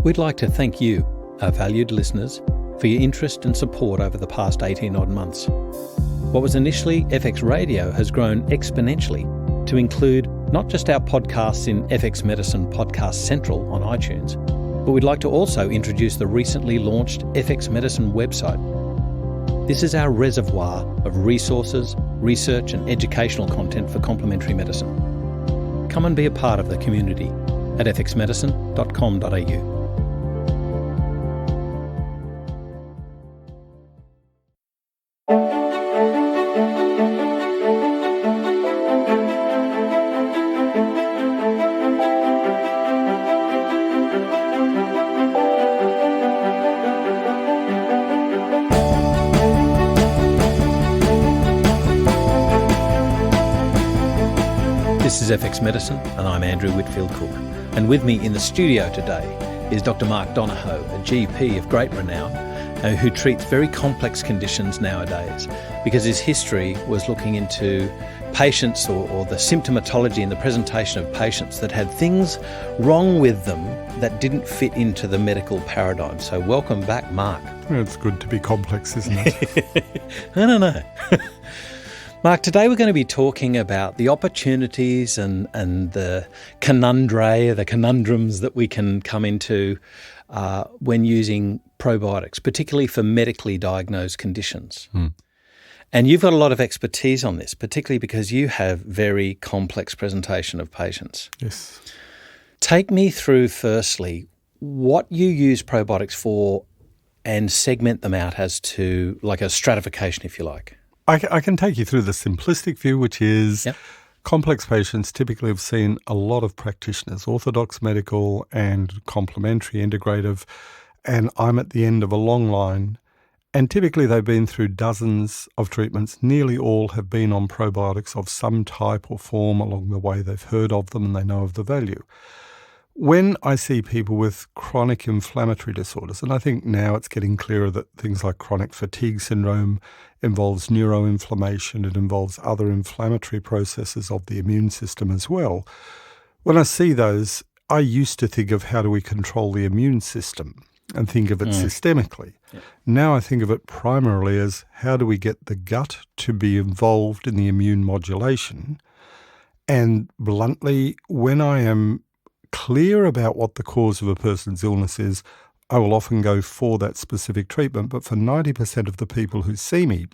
We'd like to thank you, our valued listeners, for your interest and support over the past 18-odd months. What was initially FX Radio has grown exponentially to include not just our podcasts in FX Medicine Podcast Central on iTunes, but we'd like to also introduce the recently launched FX Medicine website. This is our reservoir of resources, research and educational content for complementary medicine. Come and be a part of the community at fxmedicine.com.au. This is FX Medicine, and I'm Andrew Whitfield Cook. And with me in the studio today is Dr. Mark Donohoe, a GP of great renown, who treats very complex conditions nowadays, because his history was looking into patients or the symptomatology and the presentation of patients that had things wrong with them that didn't fit into the medical paradigm. So welcome back, Mark. Well, it's good to be complex, isn't it? I don't know. Mark, today we're going to be talking about the opportunities and the conundrums that we can come into when using probiotics, particularly for medically diagnosed conditions. And you've got a lot of expertise on this, particularly because you have very complex presentation of patients. Yes. Take me through, firstly, what you use probiotics for and segment them out as to like a stratification, if you like. I can take you through the simplistic view, which is complex patients typically have seen a lot of practitioners, orthodox medical and complementary integrative, and I'm at the end of a long line. And typically they've been through dozens of treatments. Nearly all have been on probiotics of some type or form along the way. They've heard of them and they know of the value. When I see people with chronic inflammatory disorders, and I think now it's getting clearer that things like chronic fatigue syndrome involves neuroinflammation, it involves other inflammatory processes of the immune system as well. When I see those, I used to think of how do we control the immune system and think of it systemically. Yeah. Now I think of it primarily as how do we get the gut to be involved in the immune modulation. And bluntly, when I am clear about what the cause of a person's illness is, I will often go for that specific treatment. But for 90% of the people who see me,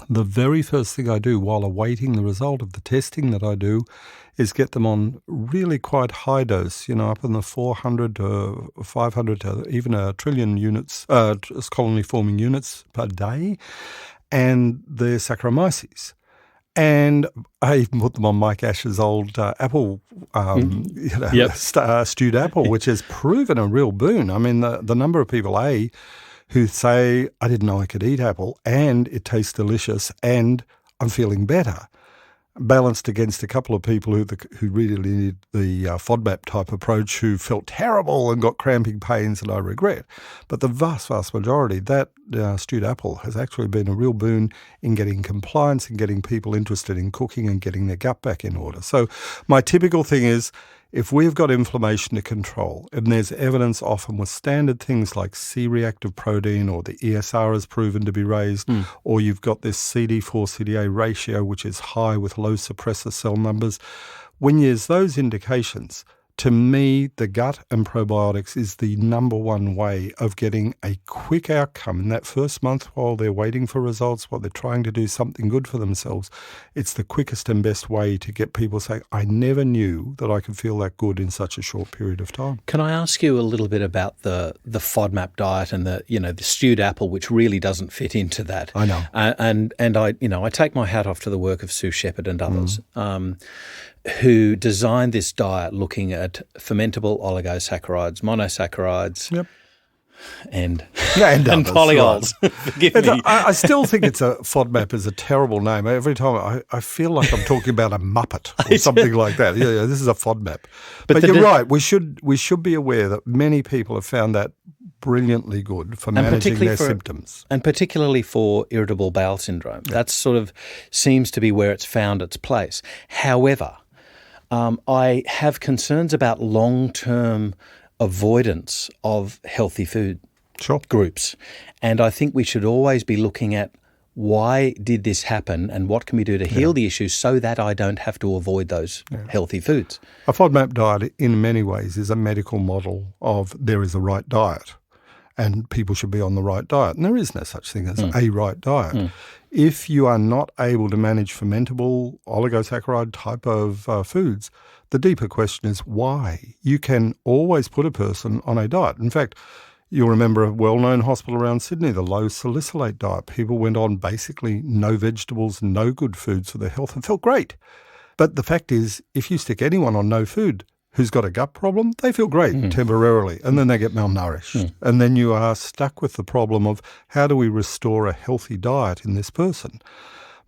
the very first thing I do while awaiting the result of the testing that I do is get them on really quite high dose, up in the 400 to 500 to even a trillion units, colony-forming units per day, and the Saccharomyces. And I even put them on Mike Ash's old apple, stewed apple, which has proven a real boon. I mean, the number of people, who say, I didn't know I could eat apple, and it tastes delicious, and I'm feeling better, balanced against a couple of people who really needed the FODMAP type approach, who felt terrible and got cramping pains, and I regret. But the vast, vast majority, that stewed apple has actually been a real boon in getting compliance and getting people interested in cooking and getting their gut back in order. So my typical thing is, if we've got inflammation to control, and there's evidence often with standard things like C-reactive protein or the ESR is proven to be raised, or you've got this CD4-CD8 ratio, which is high with low suppressor cell numbers, when there's those indications, to me, the gut and probiotics is the number one way of getting a quick outcome in that first month while they're waiting for results, while they're trying to do something good for themselves. It's the quickest and best way to get people saying, I never knew that I could feel that good in such a short period of time. Can I ask you a little bit about the FODMAP diet and the stewed apple, which really doesn't fit into that? I know. And I take my hat off to the work of Sue Shepherd and others. Who designed this diet looking at fermentable oligosaccharides, monosaccharides, and polyols. Right. Forgive me. I still think FODMAP is a terrible name. Every time I feel like I'm talking about a Muppet or something like that. Yeah, this is a FODMAP. But you're right. We should be aware that many people have found that brilliantly good for managing their symptoms. And particularly for irritable bowel syndrome. That sort of seems to be where it's found its place. However, I have concerns about long-term avoidance of healthy food Sure. groups. And I think we should always be looking at why did this happen and what can we do to heal the issue so that I don't have to avoid those healthy foods. A FODMAP diet in many ways is a medical model of there is a right diet and people should be on the right diet. And there is no such thing as a right diet. If you are not able to manage fermentable oligosaccharide type of foods, the deeper question is why. You can always put a person on a diet. In fact, you'll remember a well-known hospital around Sydney, the low salicylate diet. People went on basically no vegetables, no good foods for their health and felt great. But the fact is, if you stick anyone on no food who's got a gut problem, they feel great temporarily and then they get malnourished. And then you are stuck with the problem of how do we restore a healthy diet in this person?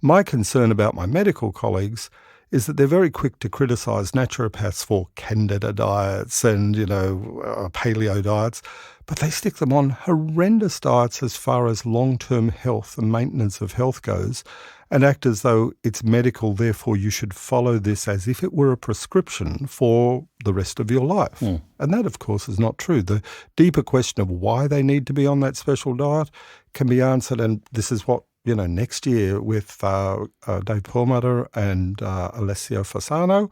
My concern about my medical colleagues is that they're very quick to criticise naturopaths for candida diets and, paleo diets, but they stick them on horrendous diets as far as long-term health and maintenance of health goes and act as though it's medical, therefore you should follow this as if it were a prescription for the rest of your life. And that, of course, is not true. The deeper question of why they need to be on that special diet can be answered, and this is what next year with Dave Perlmutter and Alessio Fasano,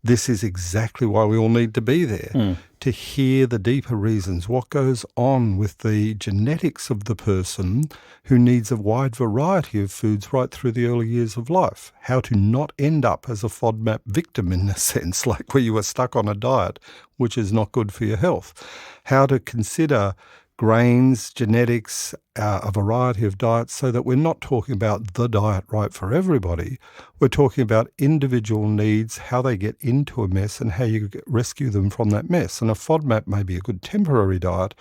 this is exactly why we all need to be there, to hear the deeper reasons, what goes on with the genetics of the person who needs a wide variety of foods right through the early years of life, how to not end up as a FODMAP victim in a sense, like where you are stuck on a diet which is not good for your health, how to consider grains, genetics, a variety of diets, so that we're not talking about the diet right for everybody. We're talking about individual needs, how they get into a mess and how you rescue them from that mess. And a FODMAP may be a good temporary diet,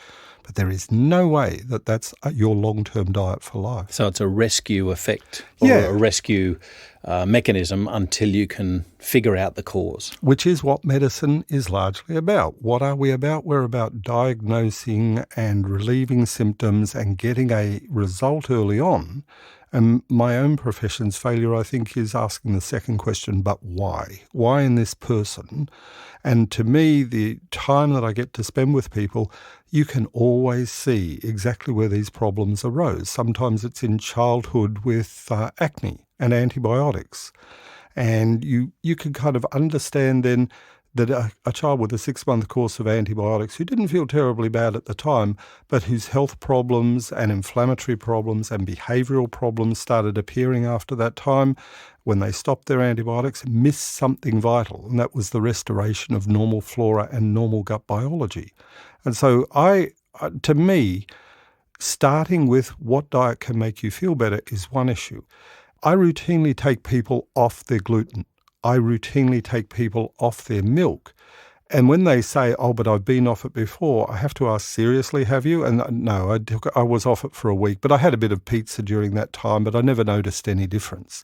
but there is no way that that's your long-term diet for life. So it's a rescue effect or a rescue mechanism until you can figure out the cause. Which is what medicine is largely about. What are we about? We're about diagnosing and relieving symptoms and getting a result early on. And my own profession's failure, I think, is asking the second question, but why? Why in this person? And to me, the time that I get to spend with people, you can always see exactly where these problems arose. Sometimes it's in childhood with acne and antibiotics. And you can kind of understand then that a child with a 6-month course of antibiotics who didn't feel terribly bad at the time, but whose health problems and inflammatory problems and behavioural problems started appearing after that time, when they stopped their antibiotics, missed something vital, and that was the restoration of normal flora and normal gut biology. And so to me, starting with what diet can make you feel better is one issue. I routinely take people off their gluten. I routinely take people off their milk. And when they say, oh, but I've been off it before, I have to ask, seriously, have you? And no, I was off it for a week, but I had a bit of pizza during that time, but I never noticed any difference.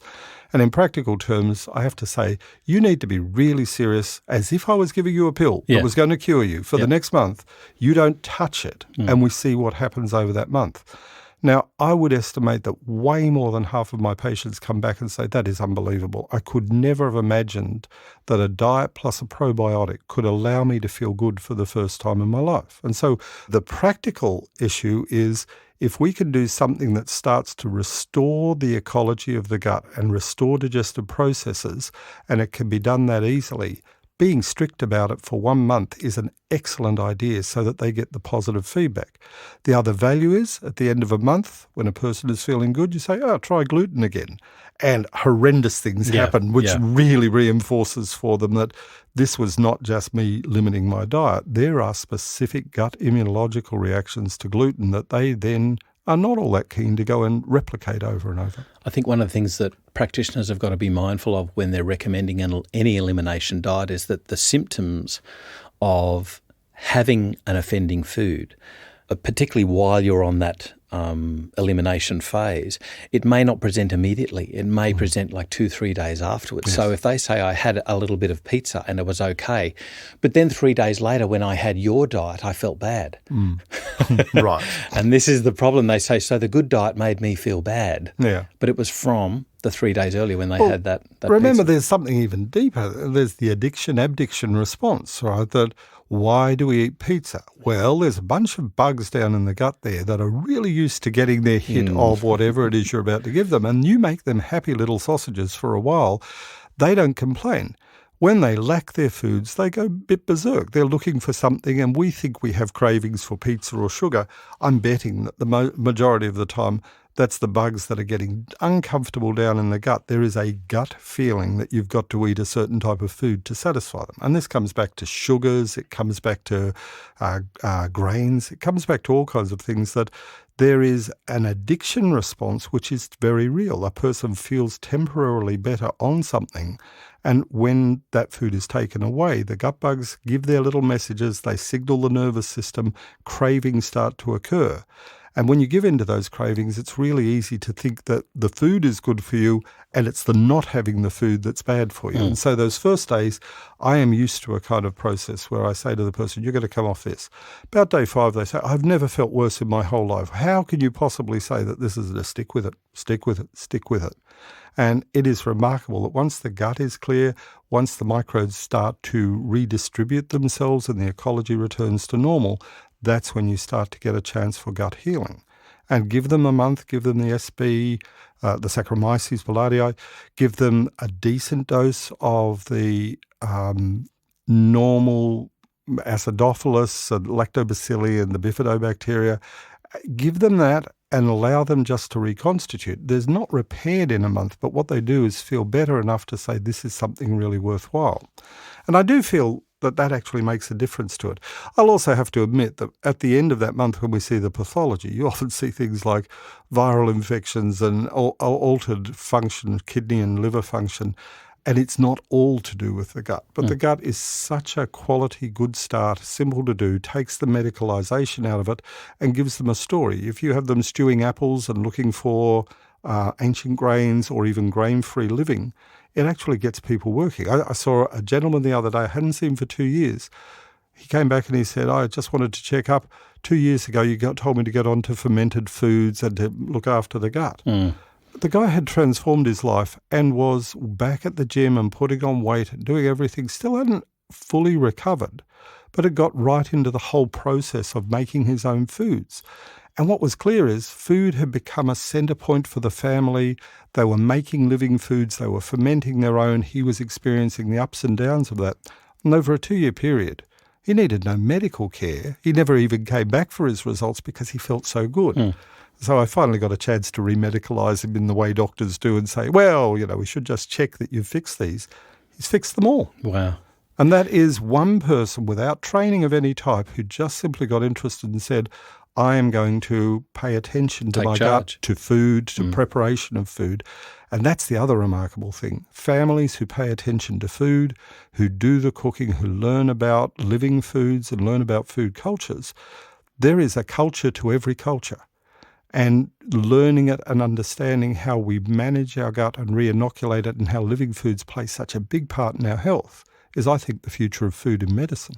And in practical terms, I have to say, you need to be really serious, as if I was giving you a pill that was going to cure you for the next month. You don't touch it, and we see what happens over that month. Now, I would estimate that way more than half of my patients come back and say, that is unbelievable. I could never have imagined that a diet plus a probiotic could allow me to feel good for the first time in my life. And so the practical issue is if we can do something that starts to restore the ecology of the gut and restore digestive processes, and it can be done that easily, being strict about it for 1 month is an excellent idea so that they get the positive feedback. The other value is, at the end of a month, when a person is feeling good, you say, oh, try gluten again. And horrendous things happen, which really reinforces for them that this was not just me limiting my diet. There are specific gut immunological reactions to gluten that they then are not all that keen to go and replicate over and over. I think one of the things that practitioners have got to be mindful of when they're recommending any elimination diet is that the symptoms of having an offending food, particularly while you're on that elimination phase, it may not present immediately. It may present like 2-3 days afterwards. Yes. So if they say I had a little bit of pizza and it was okay, but then 3 days later when I had your diet, I felt bad. Right. And this is the problem. They say, so the good diet made me feel bad. Yeah. But it was from the 3 days earlier when they had that remember, pizza. There's something even deeper. There's the addiction-abdiction response, right? That Why do we eat pizza? Well, there's a bunch of bugs down in the gut there that are really used to getting their hit of whatever it is you're about to give them. And you make them happy little sausages for a while. They don't complain. When they lack their foods, they go a bit berserk. They're looking for something, and we think we have cravings for pizza or sugar. I'm betting that the majority of the time, that's the bugs that are getting uncomfortable down in the gut. There is a gut feeling that you've got to eat a certain type of food to satisfy them. And this comes back to sugars, it comes back to grains, it comes back to all kinds of things that there is an addiction response which is very real. A person feels temporarily better on something, and when that food is taken away, the gut bugs give their little messages, they signal the nervous system, cravings start to occur. And when you give in to those cravings, it's really easy to think that the food is good for you and it's the not having the food that's bad for you. And so those first days, I am used to a kind of process where I say to the person, you're going to come off this. About day 5, they say, I've never felt worse in my whole life. How can you possibly say that this is a stick with it, stick with it, stick with it? And it is remarkable that once the gut is clear, once the microbes start to redistribute themselves and the ecology returns to normal, that's when you start to get a chance for gut healing. And give them a month, give them the SB, the Saccharomyces boulardii, give them a decent dose of the normal acidophilus and lactobacilli and the bifidobacteria. Give them that and allow them just to reconstitute. There's not repaired in a month, but what they do is feel better enough to say this is something really worthwhile. And I do feel that actually makes a difference to it. I'll also have to admit that at the end of that month when we see the pathology, you often see things like viral infections and altered function, kidney and liver function, and it's not all to do with the gut. But the gut is such a quality, good start, simple to do, takes the medicalisation out of it and gives them a story. If you have them stewing apples and looking for ancient grains or even grain-free living, it actually gets people working. I saw a gentleman the other day I hadn't seen for 2 years. He came back and he said, I just wanted to check up. 2 years ago, you told me to get on to fermented foods and to look after the gut. The guy had transformed his life and was back at the gym and putting on weight and doing everything. Still hadn't fully recovered, but it got right into the whole process of making his own foods. And what was clear is food had become a centre point for the family. They were making living foods. They were fermenting their own. He was experiencing the ups and downs of that. And over a 2-year period, he needed no medical care. He never even came back for his results because he felt so good. So I finally got a chance to remedicalise him in the way doctors do and say, well, we should just check that you've fixed these. He's fixed them all. Wow. And that is one person without training of any type who just simply got interested and said, I am going to pay attention to my gut, to food, to preparation of food. And that's the other remarkable thing. Families who pay attention to food, who do the cooking, who learn about living foods and learn about food cultures, there is a culture to every culture. And learning it and understanding how we manage our gut and re-inoculate it and how living foods play such a big part in our health is, I think, the future of food in medicine.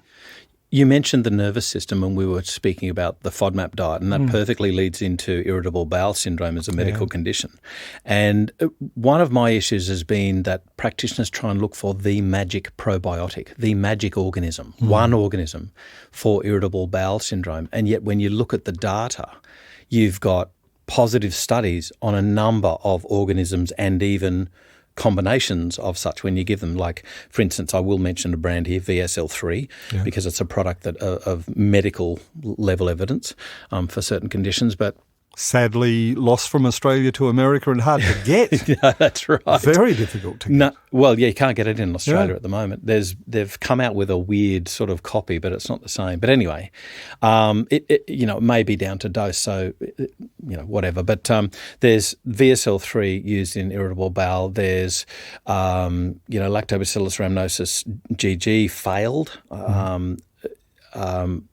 You mentioned the nervous system when we were speaking about the FODMAP diet, and that perfectly leads into irritable bowel syndrome as a medical condition. And one of my issues has been that practitioners try and look for the magic probiotic, the magic organism, one organism for irritable bowel syndrome. And yet when you look at the data, you've got positive studies on a number of organisms and even combinations of such when you give them. Like, for instance, I will mention a brand here, VSL3, because it's a product that of medical level evidence for certain conditions, but sadly lost from Australia to America and hard to get. Yeah, that's right. Very difficult to get. No, well, yeah, you can't get it in Australia at the moment. They've come out with a weird sort of copy, but it's not the same. But anyway, it may be down to dose, so whatever. But there's VSL3 used in irritable bowel. There's Lactobacillus rhamnosus GG failed.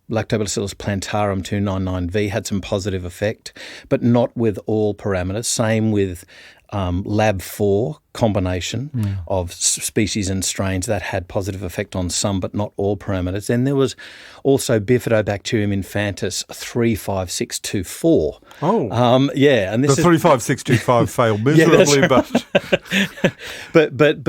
Lactobacillus plantarum 299V had some positive effect, but not with all parameters. Same with Lab 4 combination of species and strains that had positive effect on some but not all parameters. Then there was also Bifidobacterium infantis 35624. Oh. And this the 35625 failed miserably, but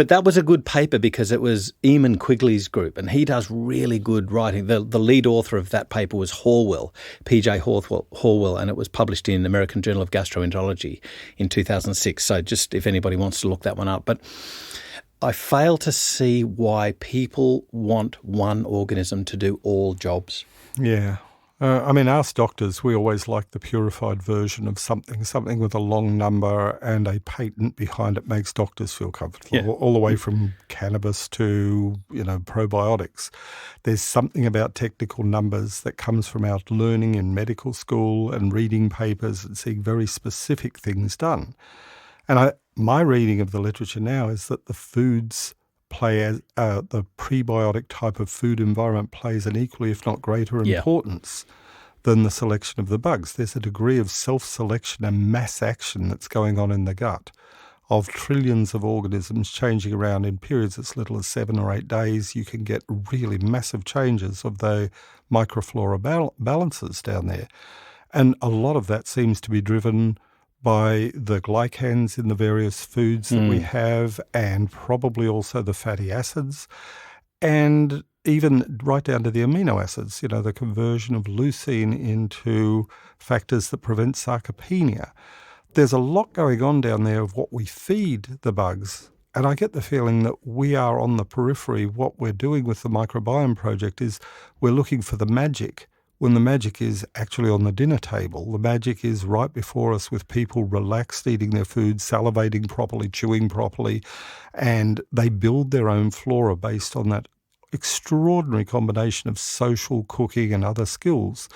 that was a good paper because it was Eamon Quigley's group, and he does really good writing. The lead author of that paper was Horwell, PJ Horwell, and it was published in American Journal of Gastroenterology in 2006. So just if anybody wants to look that one up. But I fail to see why people want one organism to do all jobs. Yeah. Us doctors, we always like the purified version of something with a long number and a patent behind it makes doctors feel comfortable, all the way from cannabis to, probiotics. There's something about technical numbers that comes from our learning in medical school and reading papers and seeing very specific things done. And my reading of the literature now is that the foods the prebiotic type of food environment plays an equally, if not greater, importance than the selection of the bugs. There's a degree of self-selection and mass action that's going on in the gut of trillions of organisms changing around in periods as little as 7 or 8 days. You can get really massive changes of the microflora balances down there. And a lot of that seems to be driven by the glycans in the various foods that we have, and probably also the fatty acids, and even right down to the amino acids, the conversion of leucine into factors that prevent sarcopenia. There's a lot going on down there of what we feed the bugs, and I get the feeling that we are on the periphery. What we're doing with the microbiome project is we're looking for the magic, when the magic is actually on the dinner table. The magic is right before us with people relaxed, eating their food, salivating properly, chewing properly, and they build their own flora based on that extraordinary combination of social cooking and other skills.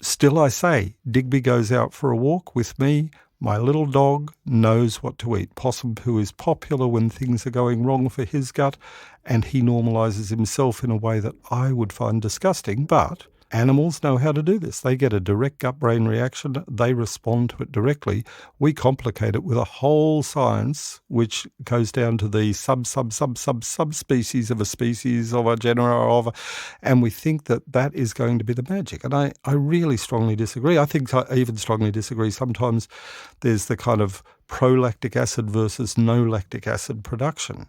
Still, I say, Digby goes out for a walk with me. My little dog knows what to eat. Possum poo is popular when things are going wrong for his gut, and he normalizes himself in a way that I would find disgusting, but animals know how to do this. They get a direct gut-brain reaction. They respond to it directly. We complicate it with a whole science which goes down to the subspecies of a species of a genera and we think that is going to be the magic. And I really strongly disagree. I think I even strongly disagree. Sometimes there's the kind of prolactic acid versus no lactic acid production.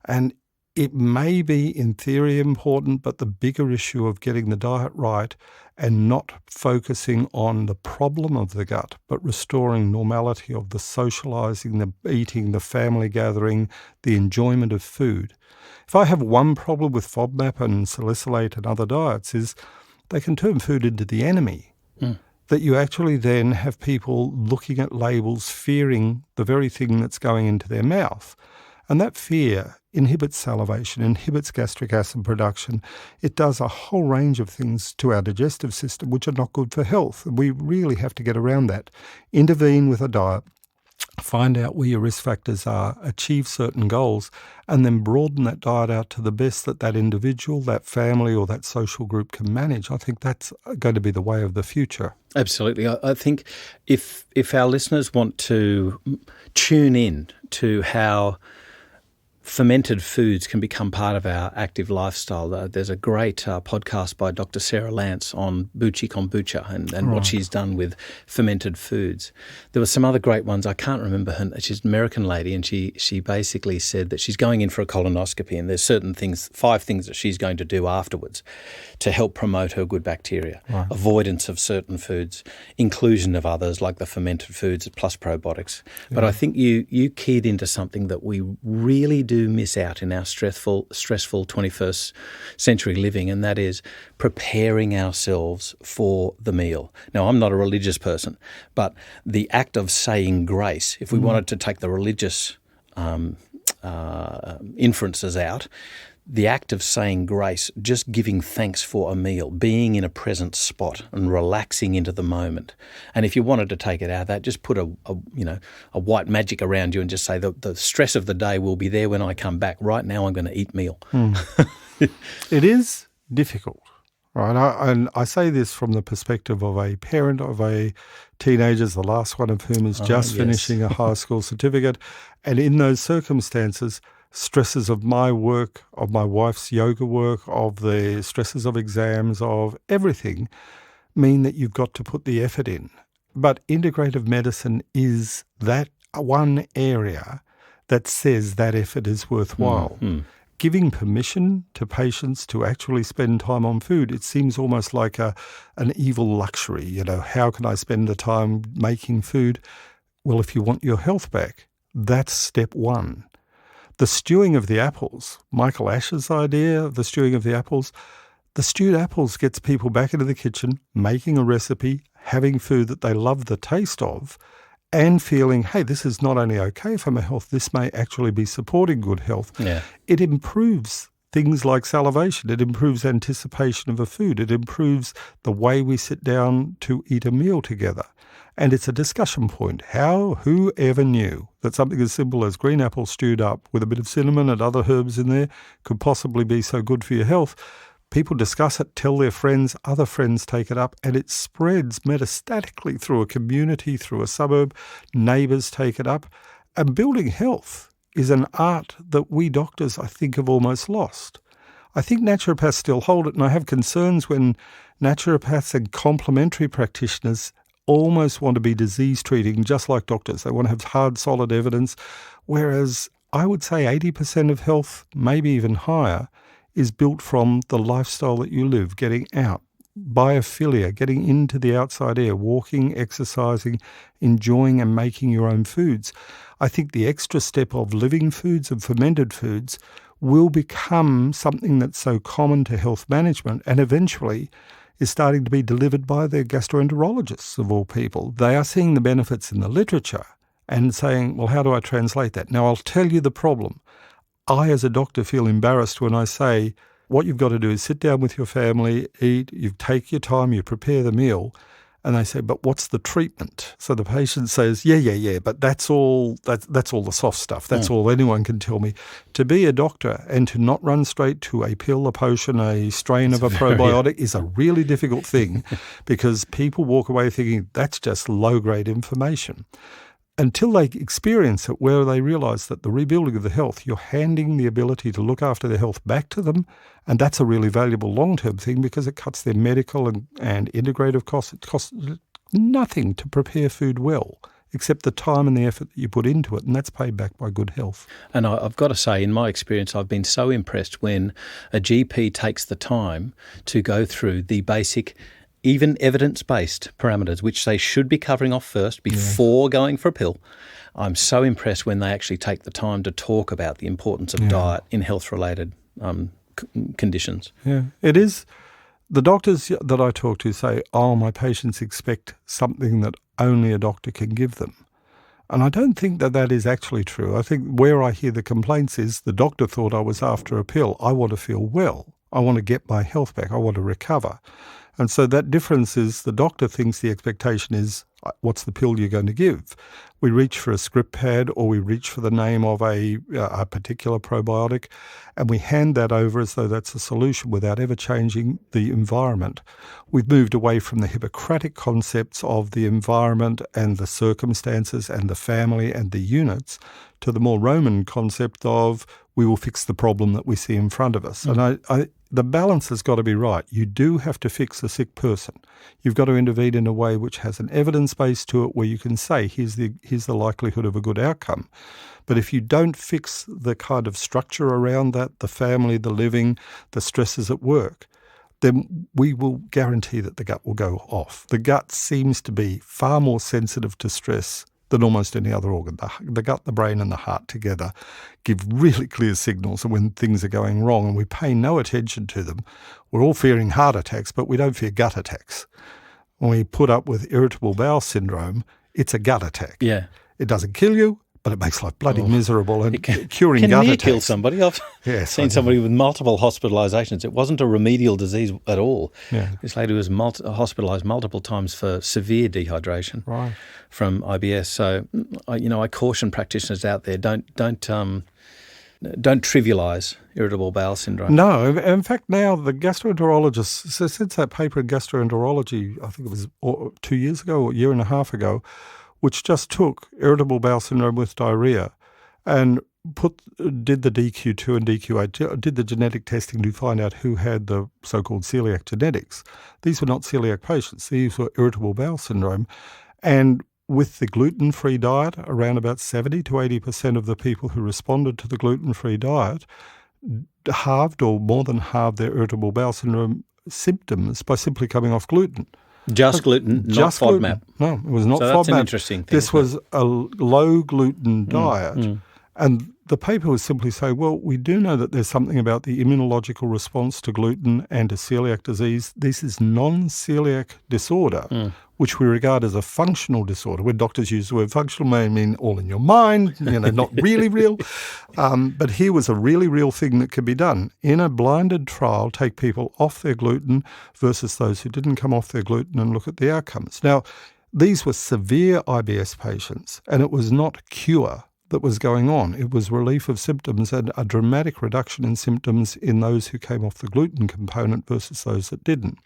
And it may be, in theory, important, but the bigger issue of getting the diet right and not focusing on the problem of the gut, but restoring normality of the socializing, the eating, the family gathering, the enjoyment of food. If I have one problem with FODMAP and salicylate and other diets is they can turn food into the enemy. That you actually then have people looking at labels, fearing the very thing that's going into their mouth. And that fear inhibits salivation, inhibits gastric acid production. It does a whole range of things to our digestive system which are not good for health. We really have to get around that. Intervene with a diet, find out where your risk factors are, achieve certain goals, and then broaden that diet out to the best that individual, that family, or that social group can manage. I think that's going to be the way of the future. Absolutely. I think if our listeners want to tune in to how fermented foods can become part of our active lifestyle. There's a great podcast by Dr. Sarah Lance on Buchi Kombucha and what she's done with fermented foods. There were some other great ones. I can't remember her. She's an American lady, and she basically said that she's going in for a colonoscopy, and there's certain things, 5 things that she's going to do afterwards to help promote her good bacteria. Right. Avoidance of certain foods, inclusion of others like the fermented foods plus probiotics. Yeah. But I think you keyed into something that we really do miss out in our stressful 21st century living, and that is preparing ourselves for the meal. Now, I'm not a religious person, but the act of saying grace, if we wanted to take the religious inferences out, the act of saying grace, just giving thanks for a meal, being in a present spot and relaxing into the moment. And if you wanted to take it out of that, just put a white magic around you and just say the stress of the day will be there when I come back. Right now I'm going to eat meal. It is difficult, Right, and I say this from the perspective of a parent of a teenager, the last one of whom is just finishing a high school certificate. And in those circumstances, stresses of my work, of my wife's yoga work, of the stresses of exams, of everything, mean that you've got to put the effort in. But integrative medicine is that one area that says that effort is worthwhile. Mm-hmm. Giving permission to patients to actually spend time on food, it seems almost like an evil luxury. You know, how can I spend the time making food? Well, if you want your health back, that's step one. The stewing of the apples, Michael Ash's idea of the stewing of the apples stewed apples gets people back into the kitchen, making a recipe, having food that they love the taste of, and feeling, hey, this is not only okay for my health, this may actually be supporting good health. Yeah. It improves things like salivation. It improves anticipation of a food. It improves the way we sit down to eat a meal together. And it's a discussion point. Who ever knew that something as simple as green apples stewed up with a bit of cinnamon and other herbs in there could possibly be so good for your health? People discuss it, tell their friends, other friends take it up, and it spreads metastatically through a community, through a suburb. Neighbours take it up. And building health is an art that we doctors, I think, have almost lost. I think naturopaths still hold it, and I have concerns when naturopaths and complementary practitioners almost want to be disease treating, just like doctors. They want to have hard, solid evidence, whereas I would say 80% of health, maybe even higher, is built from the lifestyle that you live, getting out, biophilia, getting into the outside air, walking, exercising, enjoying and making your own foods. I think the extra step of living foods and fermented foods will become something that's so common to health management and eventually is starting to be delivered by the gastroenterologists of all people. They are seeing the benefits in the literature and saying, well, how do I translate that? Now, I'll tell you the problem. I, as a doctor, feel embarrassed when I say what you've got to do is sit down with your family, eat, you take your time, you prepare the meal, and they say, but what's the treatment? So the patient says, yeah, but that's all the soft stuff. That's all anyone can tell me. To be a doctor and to not run straight to a pill, a potion, a strain of a probiotic is a really difficult thing because people walk away thinking that's just low-grade information. Until they experience it, where they realise that the rebuilding of the health, you're handing the ability to look after their health back to them, and that's a really valuable long-term thing because it cuts their medical and integrative costs. It costs nothing to prepare food well, except the time and the effort that you put into it, and that's paid back by good health. And I've got to say, in my experience, I've been so impressed when a GP takes the time to go through the basic even evidence-based parameters, which they should be covering off first before going for a pill. I'm so impressed when they actually take the time to talk about the importance of diet in health-related conditions. Yeah, it is. The doctors that I talk to say, my patients expect something that only a doctor can give them. And I don't think that is actually true. I think where I hear the complaints is the doctor thought I was after a pill. I want to feel well. I want to get my health back. I want to recover. And so that difference is the doctor thinks the expectation is what's the pill you're going to give. We reach for a script pad or we reach for the name of a particular probiotic and we hand that over as though that's a solution without ever changing the environment. We've moved away from the Hippocratic concepts of the environment and the circumstances and the family and the units to the more Roman concept of we will fix the problem that we see in front of us. And the balance has got to be right. You do have to fix a sick person. You've got to intervene in a way which has an evidence base to it where you can say, here's the likelihood of a good outcome. But if you don't fix the kind of structure around that, the family, the living, the stresses at work, then we will guarantee that the gut will go off. The gut seems to be far more sensitive to stress than almost any other organ. The gut, the brain and the heart together give really clear signals of when things are going wrong and we pay no attention to them. We're all fearing heart attacks, but we don't fear gut attacks. When we put up with irritable bowel syndrome, it's a gut attack. Yeah. It doesn't kill you, but it makes life bloody miserable. And curing gut attacks. Can kill somebody? I've seen somebody with multiple hospitalisations. It wasn't a remedial disease at all. Yeah. This lady was hospitalised multiple times for severe dehydration from IBS. So, I caution practitioners out there, don't don't trivialise irritable bowel syndrome. No. In fact, now the gastroenterologists, so since that paper in Gastroenterology, I think it was 2 years ago or a year and a half ago, which just took irritable bowel syndrome with diarrhea and did the DQ2 and DQ8, did the genetic testing to find out who had the so-called celiac genetics. These were not celiac patients. These were irritable bowel syndrome. And with the gluten-free diet, around about 70 to 80% of the people who responded to the gluten-free diet halved or more than halved their irritable bowel syndrome symptoms by simply coming off gluten. Just gluten, not FODMAP. No, it was not FODMAP. So that's an interesting thing. This was a low-gluten diet. And the paper was simply saying, well, we do know that there's something about the immunological response to gluten and to celiac disease. This is non-celiac disorder, which we regard as a functional disorder. When doctors use the word functional, may mean all in your mind, not really real. But here was a really real thing that could be done. In a blinded trial, take people off their gluten versus those who didn't come off their gluten and look at the outcomes. Now, these were severe IBS patients, and it was not cure that was going on. It was relief of symptoms and a dramatic reduction in symptoms in those who came off the gluten component versus those that didn't.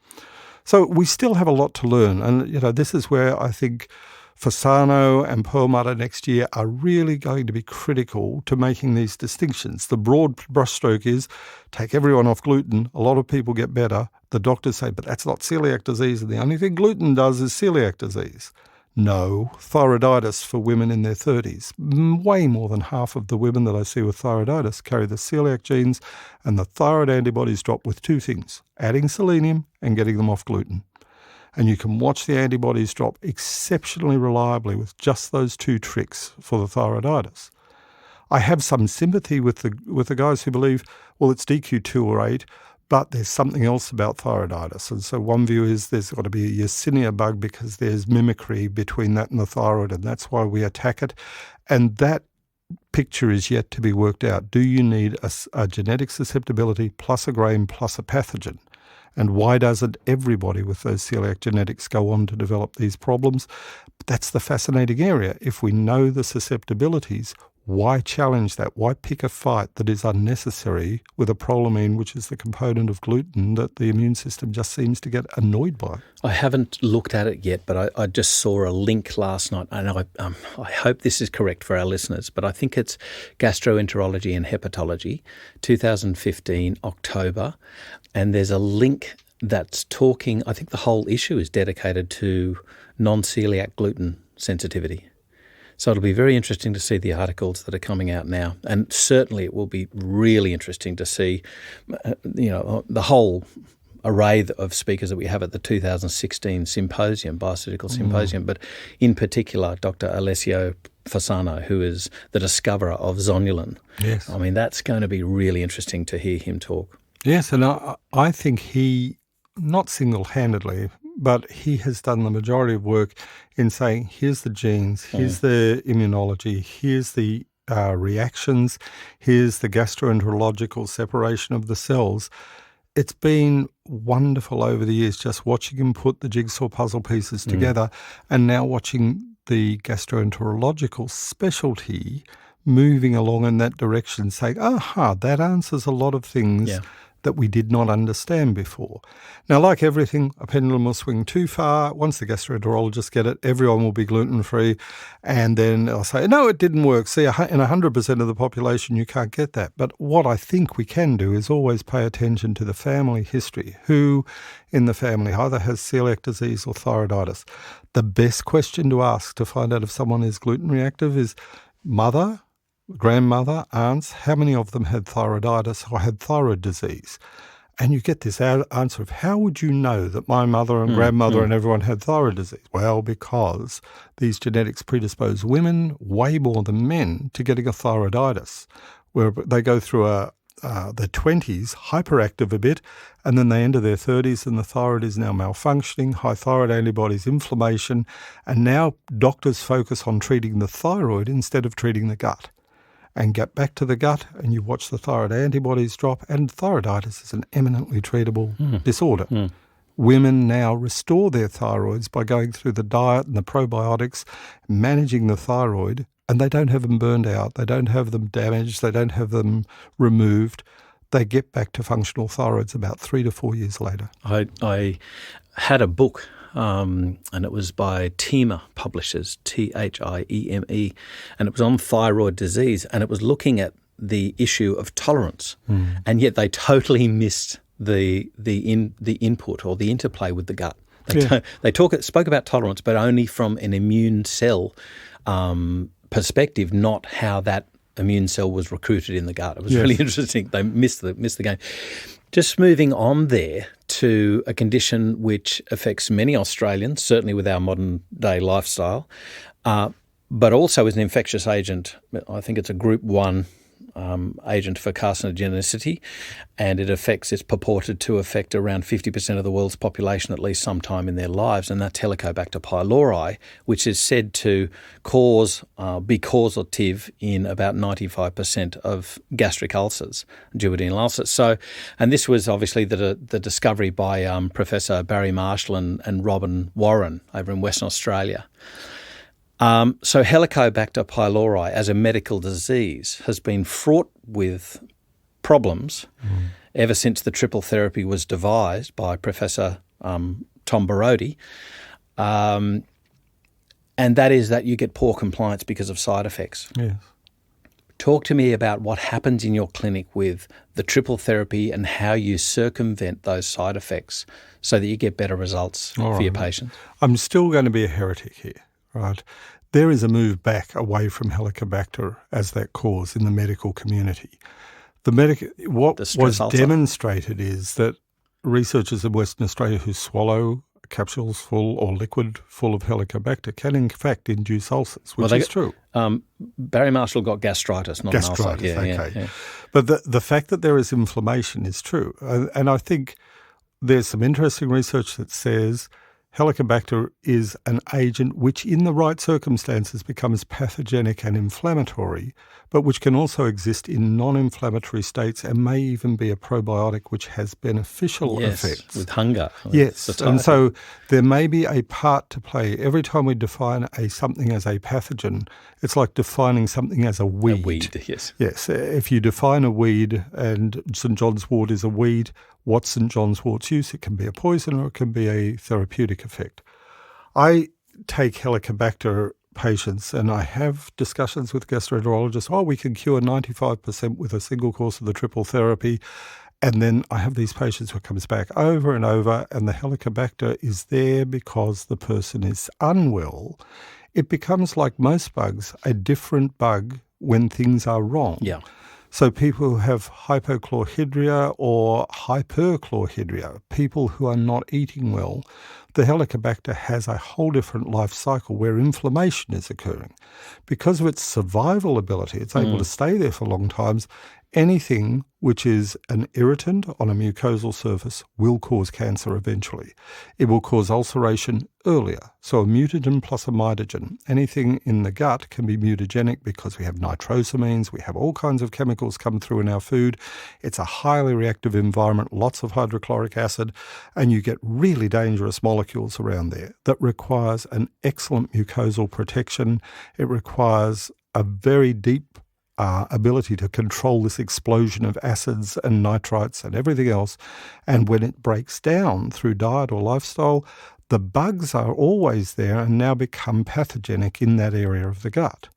So we still have a lot to learn. And, this is where I think Fasano and Perlmutter next year are really going to be critical to making these distinctions. The broad brushstroke is take everyone off gluten. A lot of people get better. The doctors say, but that's not celiac disease. And the only thing gluten does is celiac disease. No, thyroiditis for women in their 30s. Way more than half of the women that I see with thyroiditis carry the celiac genes, and the thyroid antibodies drop with two things, adding selenium and getting them off gluten. And you can watch the antibodies drop exceptionally reliably with just those two tricks for the thyroiditis. I have some sympathy with the guys who believe, well, it's DQ2 or 8, but there's something else about thyroiditis. And so one view is there's got to be a Yersinia bug because there's mimicry between that and the thyroid, and that's why we attack it. And that picture is yet to be worked out. Do you need a genetic susceptibility plus a grain plus a pathogen? And why doesn't everybody with those celiac genetics go on to develop these problems? But that's the fascinating area. If we know the susceptibilities, why challenge that? Why pick a fight that is unnecessary with a prolamine, which is the component of gluten that the immune system just seems to get annoyed by? I haven't looked at it yet, but I just saw a link last night, and I hope this is correct for our listeners, but I think it's Gastroenterology and Hepatology, 2015, October, and there's a link that's talking, I think the whole issue is dedicated to non-celiac gluten sensitivity. So it'll be very interesting to see the articles that are coming out now. And certainly it will be really interesting to see, the whole array of speakers that we have at the 2016 symposium, Bioceutical Symposium, but in particular, Dr. Alessio Fasano, who is the discoverer of zonulin. Yes. I mean, that's going to be really interesting to hear him talk. Yes, and I think he, not single-handedly, but he has done the majority of work in saying, here's the genes, here's the immunology, here's the reactions, here's the gastroenterological separation of the cells. It's been wonderful over the years just watching him put the jigsaw puzzle pieces together and now watching the gastroenterological specialty moving along in that direction, saying, that answers a lot of things that we did not understand before. Now, like everything, a pendulum will swing too far. Once the gastroenterologists get it, everyone will be gluten-free. And then they'll say, no, it didn't work. See, in 100% of the population, you can't get that. But what I think we can do is always pay attention to the family history. Who in the family either has celiac disease or thyroiditis? The best question to ask to find out if someone is gluten reactive is mother, grandmother, aunts, how many of them had thyroiditis or had thyroid disease? And you get this answer of, how would you know that my mother and grandmother and everyone had thyroid disease? Well, because these genetics predispose women way more than men to getting a thyroiditis, where they go through their 20s, hyperactive a bit, and then they enter their 30s and the thyroid is now malfunctioning, high thyroid antibodies, inflammation, and now doctors focus on treating the thyroid instead of treating the gut. And get back to the gut and you watch the thyroid antibodies drop, and thyroiditis is an eminently treatable disorder. Women now restore their thyroids by going through the diet and the probiotics, managing the thyroid, and they don't have them burned out, they don't have them damaged, they don't have them removed. They get back to functional thyroids about 3 to 4 years later. I had a book, and it was by Thieme Publishers, Thieme, and it was on thyroid disease, and it was looking at the issue of tolerance, and yet they totally missed the input or the interplay with the gut. They spoke about tolerance, but only from an immune cell perspective, not how that immune cell was recruited in the gut. It was really interesting. They missed the game. Just moving on there to a condition which affects many Australians, certainly with our modern day lifestyle, but also is an infectious agent. I think it's a group 1 agent for carcinogenicity, and it's purported to affect around 50% of the world's population at least sometime in their lives, and that's Helicobacter pylori, which is said to be causative in about 95% of gastric ulcers, duodenal ulcers. So, and this was obviously the discovery by Professor Barry Marshall and Robin Warren over in Western Australia. So Helicobacter pylori as a medical disease has been fraught with problems ever since the triple therapy was devised by Professor Tom Borody, and that is that you get poor compliance because of side effects. Yes. Talk to me about what happens in your clinic with the triple therapy and how you circumvent those side effects so that you get better results for your patients. I'm still going to be a heretic here. Right. There is a move back away from Helicobacter as that cause in the medical community. What was demonstrated is that researchers in Western Australia who swallow capsules full or liquid full of Helicobacter can in fact induce ulcers, which is true. Barry Marshall got gastritis, not gastritis, an ulcer. Yeah. But the fact that there is inflammation is true. And I think there's some interesting research that says Helicobacter is an agent which in the right circumstances becomes pathogenic and inflammatory, but which can also exist in non-inflammatory states and may even be a probiotic which has beneficial effects. With hunger. Yes, and so there may be a part to play. Every time we define something as a pathogen, it's like defining something as a weed. A weed, yes. Yes, if you define a weed and St. John's wort is a weed, what's St. John's wort's use? It can be a poison or it can be a therapeutic effect. I take Helicobacter patients and I have discussions with gastroenterologists. We can cure 95% with a single course of the triple therapy. And then I have these patients who comes back over and over and the Helicobacter is there because the person is unwell. It becomes like most bugs, a different bug when things are wrong. Yeah. So people who have hypochlorhydria or hyperchlorhydria, people who are not eating well, the Helicobacter has a whole different life cycle where inflammation is occurring. Because of its survival ability, it's able to stay there for long times. Anything which is an irritant on a mucosal surface will cause cancer eventually. It will cause ulceration earlier. So a mutagen plus a mitogen. Anything in the gut can be mutagenic because we have nitrosamines, we have all kinds of chemicals come through in our food. It's a highly reactive environment, lots of hydrochloric acid, and you get really dangerous molecules around there that requires an excellent mucosal protection. It requires a very deep ability to control this explosion of acids and nitrites and everything else. And when it breaks down through diet or lifestyle, the bugs are always there and now become pathogenic in that area of the gut.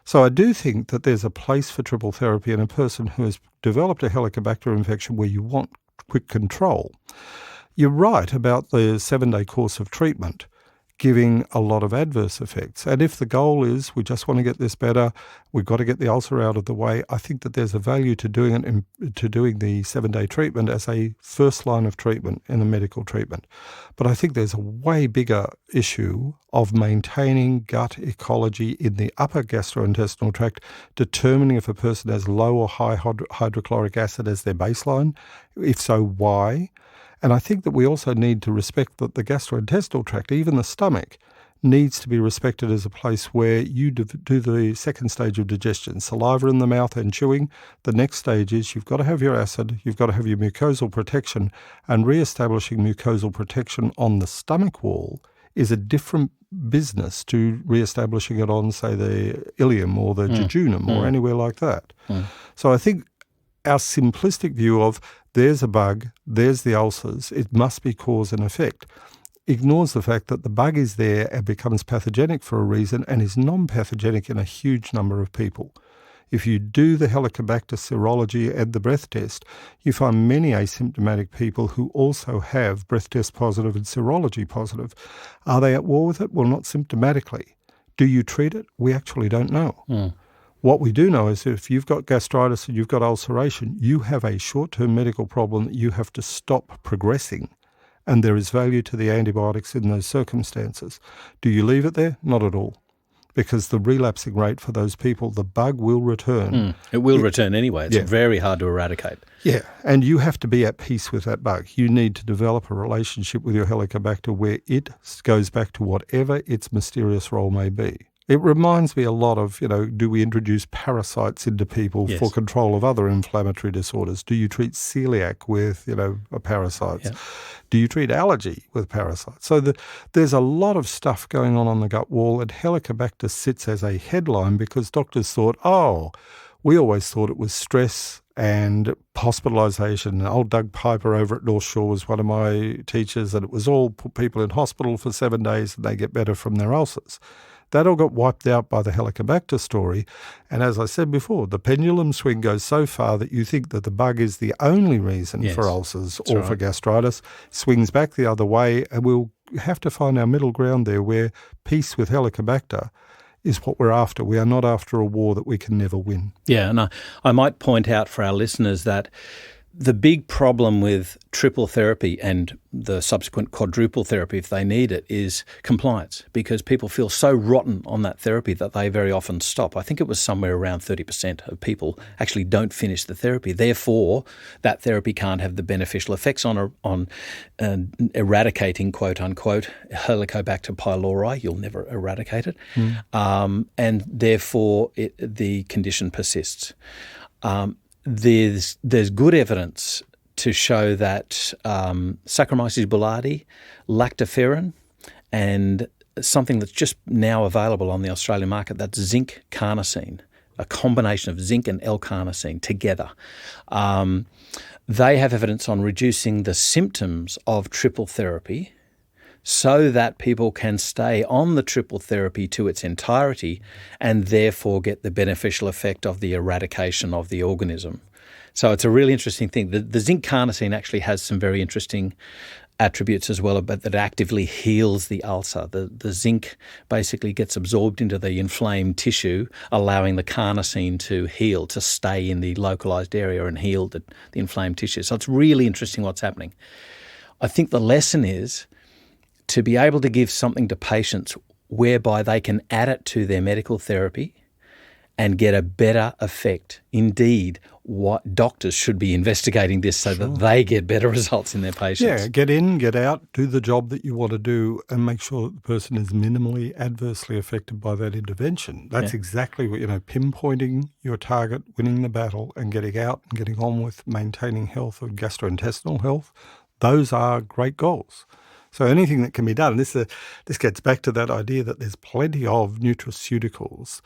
So I do think that there's a place for triple therapy in a person who has developed a Helicobacter infection where you want quick control. You're right about the 7-day course of treatment giving a lot of adverse effects. And if the goal is we just want to get this better, we've got to get the ulcer out of the way, I think that there's a value to doing it to doing the 7-day treatment as a first line of treatment in a medical treatment. But I think there's a way bigger issue of maintaining gut ecology in the upper gastrointestinal tract, determining if a person has low or high hydrochloric acid as their baseline. If so, why? And I think that we also need to respect that the gastrointestinal tract, even the stomach, needs to be respected as a place where you do the second stage of digestion, saliva in the mouth and chewing. The next stage is you've got to have your acid, you've got to have your mucosal protection, and re-establishing mucosal protection on the stomach wall is a different business to re-establishing it on, say, the ileum or the jejunum or anywhere like that. So I think our simplistic view of there's a bug, there's the ulcers, it must be cause and effect, ignores the fact that the bug is there and becomes pathogenic for a reason and is non-pathogenic in a huge number of people. If you do the Helicobacter serology and the breath test, you find many asymptomatic people who also have breath test positive and serology positive. Are they at war with it? Well, not symptomatically. Do you treat it? We actually don't know. What we do know is that if you've got gastritis and you've got ulceration, you have a short-term medical problem that you have to stop progressing, and there is value to the antibiotics in those circumstances. Do you leave it there? Not at all. Because the relapsing rate for those people, the bug will return. It will return anyway. It's very hard to eradicate. Yeah, and you have to be at peace with that bug. You need to develop a relationship with your Helicobacter where it goes back to whatever its mysterious role may be. It reminds me a lot of, do we introduce parasites into people for control of other inflammatory disorders? Do you treat celiac with, parasites? Yeah. Do you treat allergy with parasites? So there's a lot of stuff going on the gut wall, and Helicobacter sits as a headline because doctors thought, we always thought it was stress and hospitalisation. Old Doug Piper over at North Shore was one of my teachers, and it was all put people in hospital for 7 days and they get better from their ulcers. That all got wiped out by the Helicobacter story. And as I said before, the pendulum swing goes so far that you think that the bug is the only reason for ulcers or for gastritis, swings back the other way, and we'll have to find our middle ground there where peace with Helicobacter is what we're after. We are not after a war that we can never win. Yeah, and I might point out for our listeners that the big problem with triple therapy and the subsequent quadruple therapy, if they need it, is compliance, because people feel so rotten on that therapy that they very often stop. I think it was somewhere around 30% of people actually don't finish the therapy. Therefore, that therapy can't have the beneficial effects on eradicating, quote unquote, Helicobacter pylori. You'll never eradicate it. And therefore, the condition persists. There's good evidence to show that Saccharomyces boulardii, lactoferrin, and something that's just now available on the Australian market, that's zinc carnosine, a combination of zinc and L-carnosine together. They have evidence on reducing the symptoms of triple therapy so that people can stay on the triple therapy to its entirety and therefore get the beneficial effect of the eradication of the organism. So it's a really interesting thing. The zinc carnosine actually has some very interesting attributes as well, but that actively heals the ulcer. The zinc basically gets absorbed into the inflamed tissue, allowing the carnosine to heal, to stay in the localized area and heal the inflamed tissue. So it's really interesting what's happening. I think the lesson is to be able to give something to patients whereby they can add it to their medical therapy and get a better effect. Indeed, what doctors should be investigating this so that they get better results in their patients. Yeah, get in, get out, do the job that you want to do, and make sure that the person is minimally adversely affected by that intervention. That's exactly what, pinpointing your target, winning the battle, and getting out and getting on with maintaining health and gastrointestinal health. Those are great goals. So anything that can be done, this gets back to that idea that there's plenty of nutraceuticals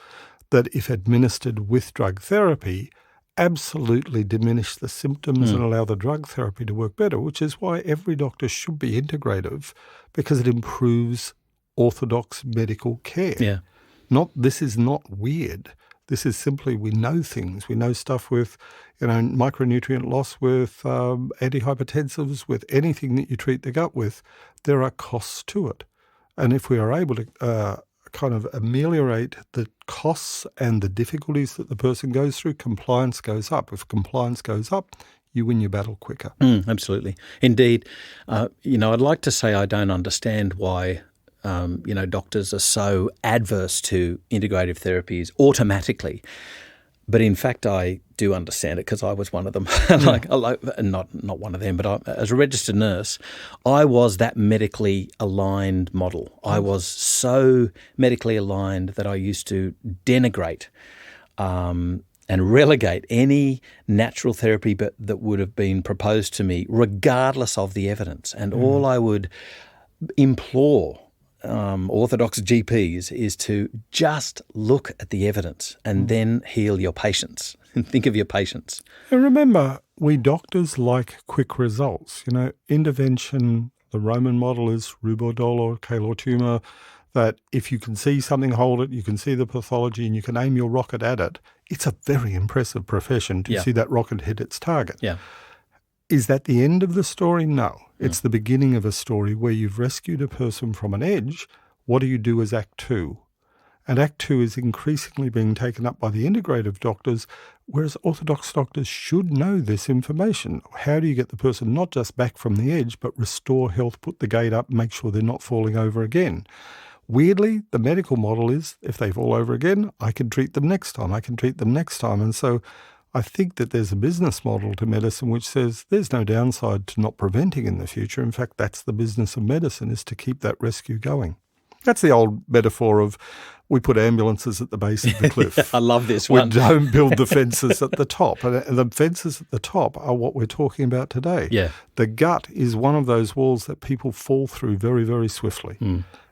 that, if administered with drug therapy, absolutely diminish the symptoms and allow the drug therapy to work better, which is why every doctor should be integrative, because it improves orthodox medical care. Yeah. This is not weird. This is simply, we know things. We know stuff with, micronutrient loss, with antihypertensives, with anything that you treat the gut with. There are costs to it. And if we are able to kind of ameliorate the costs and the difficulties that the person goes through, compliance goes up. If compliance goes up, you win your battle quicker. Absolutely. Indeed. I'd like to say I don't understand why doctors are so adverse to integrative therapies automatically. But in fact, I do understand it because I was one of them. Not one of them, but as a registered nurse, I was that medically aligned model. I was so medically aligned that I used to denigrate and relegate any natural therapy that would have been proposed to me, regardless of the evidence. And all I would implore orthodox GPs is to just look at the evidence and then heal your patients. Think of your patients. And remember, we doctors like quick results. Intervention, the Roman model is rubodol or calor tumor, that if you can see something, hold it, you can see the pathology and you can aim your rocket at it. It's a very impressive profession to see that rocket hit its target. Yeah. Is that the end of the story? No. It's the beginning of a story where you've rescued a person from an edge. What do you do as Act 2? And Act 2 is increasingly being taken up by the integrative doctors, whereas orthodox doctors should know this information. How do you get the person not just back from the edge, but restore health, put the gate up, make sure they're not falling over again? Weirdly, the medical model is, if they fall over again, I can treat them next time. And so I think that there's a business model to medicine which says there's no downside to not preventing in the future. In fact, that's the business of medicine, is to keep that rescue going. That's the old metaphor of we put ambulances at the base of the cliff. I love this one. We don't build the fences at the top. And the fences at the top are what we're talking about today. Yeah. The gut is one of those walls that people fall through very, very swiftly.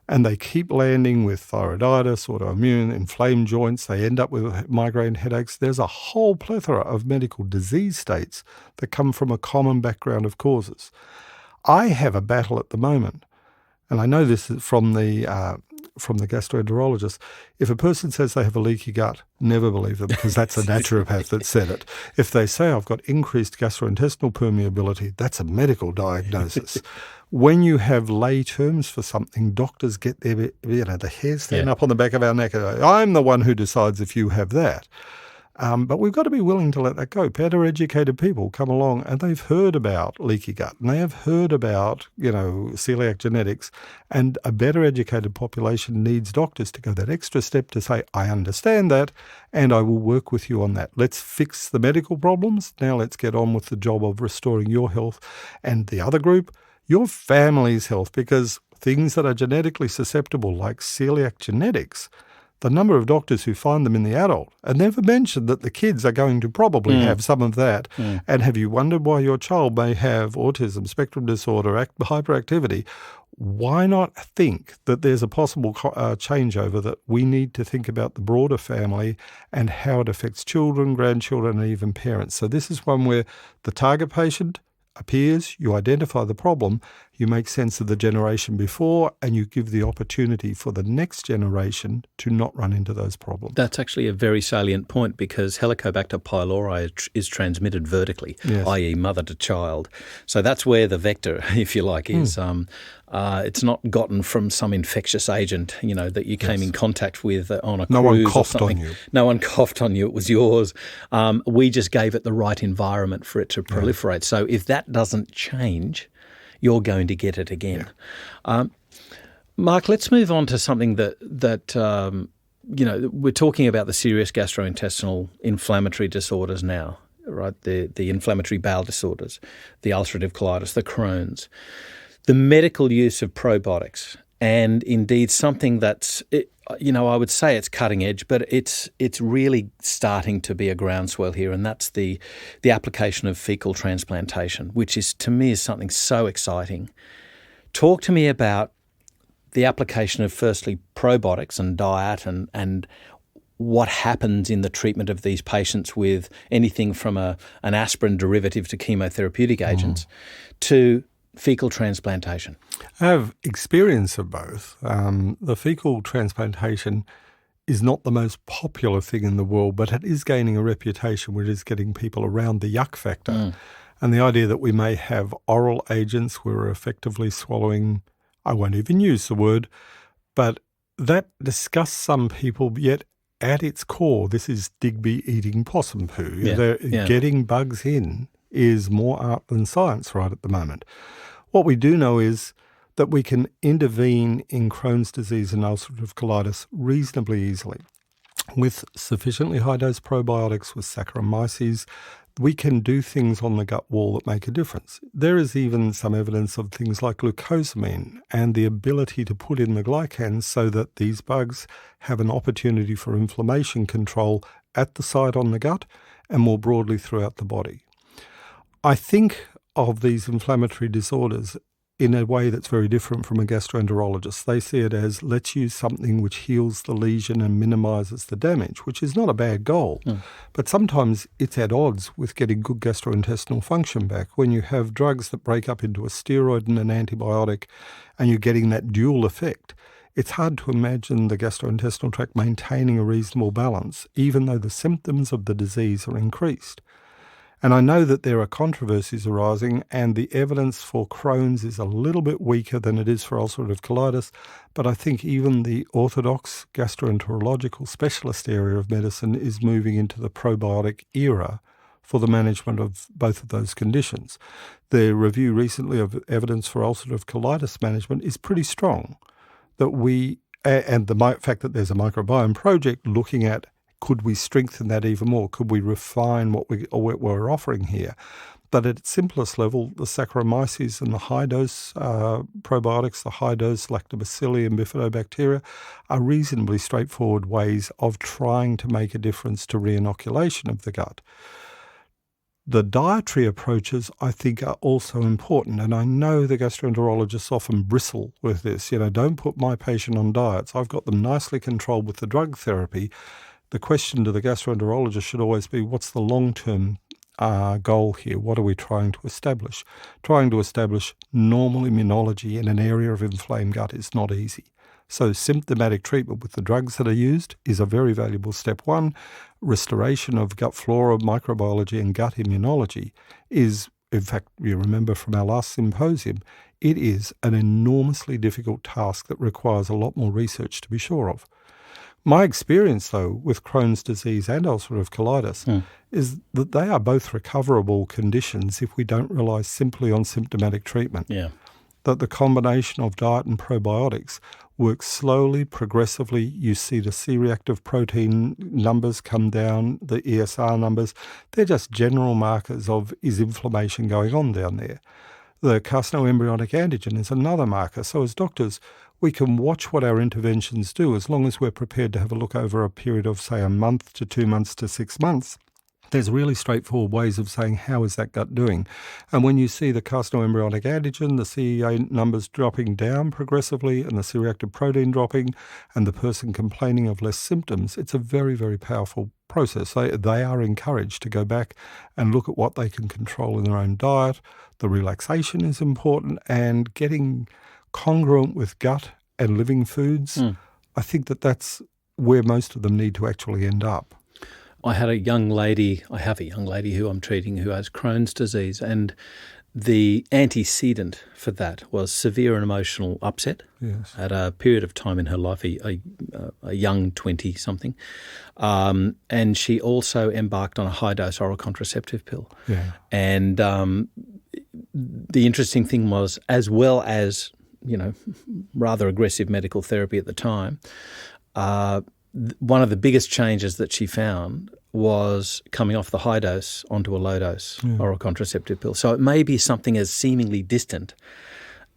And they keep landing with thyroiditis, autoimmune, inflamed joints. They end up with migraine headaches. There's a whole plethora of medical disease states that come from a common background of causes. I have a battle at the moment, and I know this is from the gastroenterologist. If a person says they have a leaky gut, never believe them, because that's a naturopath that said it. If they say I've got increased gastrointestinal permeability, that's a medical diagnosis. When you have lay terms for something, doctors get their, the hair stand up on the back of our neck. I'm the one who decides if you have that. But we've got to be willing to let that go. Better educated people come along and they've heard about leaky gut and they have heard about, celiac genetics, and a better educated population needs doctors to go that extra step to say, I understand that and I will work with you on that. Let's fix the medical problems. Now let's get on with the job of restoring your health and the other group, your family's health, because things that are genetically susceptible like celiac genetics, the number of doctors who find them in the adult and never mention that the kids are going to probably have some of that. And have you wondered why your child may have autism, spectrum disorder, hyperactivity? Why not think that there's a possible changeover, that we need to think about the broader family and how it affects children, grandchildren, and even parents? So this is one where the target patient appears, you identify the problem, you make sense of the generation before, and you give the opportunity for the next generation to not run into those problems. That's actually a very salient point, because Helicobacter pylori is transmitted vertically, i.e. mother to child. So that's where the vector, if you like, is. It's not gotten from some infectious agent, that you came in contact with on a cruise. No one coughed or something. on you. No one coughed on you. It was yours. We just gave it the right environment for it to proliferate. So if that doesn't change, you're going to get it again. Mark, let's move on to something that we're talking about, the serious gastrointestinal inflammatory disorders now, right? The inflammatory bowel disorders, the ulcerative colitis, the Crohn's. The medical use of probiotics, and indeed something that's, I would say it's cutting edge, but it's really starting to be a groundswell here, and that's the application of fecal transplantation, which is, to me, is something so exciting. Talk to me about the application of, firstly, probiotics and diet and what happens in the treatment of these patients with anything from an aspirin derivative to chemotherapeutic agents to fecal transplantation. I have experience of both. The fecal transplantation is not the most popular thing in the world, but it is gaining a reputation where it is getting people around the yuck factor. And the idea that we may have oral agents where we're effectively swallowing, I won't even use the word, but that disgusts some people, yet at its core, this is Digby eating possum poo. Getting bugs in is more art than science right at the moment. What we do know is that we can intervene in Crohn's disease and ulcerative colitis reasonably easily. With sufficiently high-dose probiotics, with Saccharomyces, we can do things on the gut wall that make a difference. There is even some evidence of things like glucosamine and the ability to put in the glycans so that these bugs have an opportunity for inflammation control at the site on the gut and more broadly throughout the body. I think of these inflammatory disorders in a way that's very different from a gastroenterologist. They see it as, let's use something which heals the lesion and minimises the damage, which is not a bad goal. But sometimes it's at odds with getting good gastrointestinal function back. When you have drugs that break up into a steroid and an antibiotic and you're getting that dual effect, it's hard to imagine the gastrointestinal tract maintaining a reasonable balance, even though the symptoms of the disease are increased. And I know that there are controversies arising, and the evidence for Crohn's is a little bit weaker than it is for ulcerative colitis, but I think even the orthodox gastroenterological specialist area of medicine is moving into the probiotic era for the management of both of those conditions. The review recently of evidence for ulcerative colitis management is pretty strong. And the fact that there's a microbiome project looking at, could we strengthen that even more? Could we refine what we're offering here? But at its simplest level, the Saccharomyces and the high-dose probiotics, the high-dose lactobacilli and bifidobacteria are reasonably straightforward ways of trying to make a difference to reinoculation of the gut. The dietary approaches, I think, are also important. And I know the gastroenterologists often bristle with this. Don't put my patient on diets. I've got them nicely controlled with the drug therapy. The question to the gastroenterologist should always be, what's the long-term goal here? What are we trying to establish? Trying to establish normal immunology in an area of inflamed gut is not easy. So symptomatic treatment with the drugs that are used is a very valuable step one. Restoration of gut flora, microbiology and gut immunology is, in fact, you remember from our last symposium, it is an enormously difficult task that requires a lot more research to be sure of. My experience, though, with Crohn's disease and ulcerative colitis is that they are both recoverable conditions if we don't rely simply on symptomatic treatment. That the combination of diet and probiotics works slowly, progressively. You see the C-reactive protein numbers come down, the ESR numbers. They're just general markers of, is inflammation going on down there? The carcinoembryonic antigen is another marker. So as doctors, we can watch what our interventions do as long as we're prepared to have a look over a period of, say, a month to 2 months to 6 months. There's really straightforward ways of saying, how is that gut doing? And when you see the carcinoembryonic antigen, the CEA numbers dropping down progressively and the C-reactive protein dropping and the person complaining of less symptoms, it's a very, very powerful process. They are encouraged to go back and look at what they can control in their own diet. The relaxation is important, and getting congruent with gut and living foods, I think that's where most of them need to actually end up. I have a young lady who I'm treating who has Crohn's disease, and the antecedent for that was severe and emotional upset at a period of time in her life, a young 20-something. And she also embarked on a high-dose oral contraceptive pill. And the interesting thing was, as well as, rather aggressive medical therapy at the time, one of the biggest changes that she found was coming off the high dose onto a low dose oral contraceptive pill. So it may be something as seemingly distant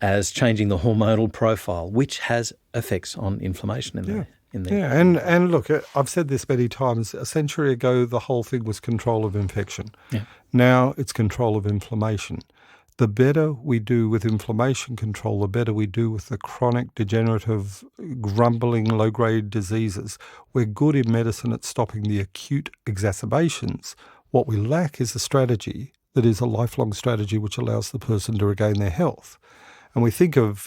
as changing the hormonal profile, which has effects on inflammation in the And look, I've said this many times. A century ago, the whole thing was control of infection. Now it's control of inflammation. The better we do with inflammation control, the better we do with the chronic, degenerative, grumbling, low-grade diseases. We're good in medicine at stopping the acute exacerbations. What we lack is a strategy that is a lifelong strategy which allows the person to regain their health. And we think of,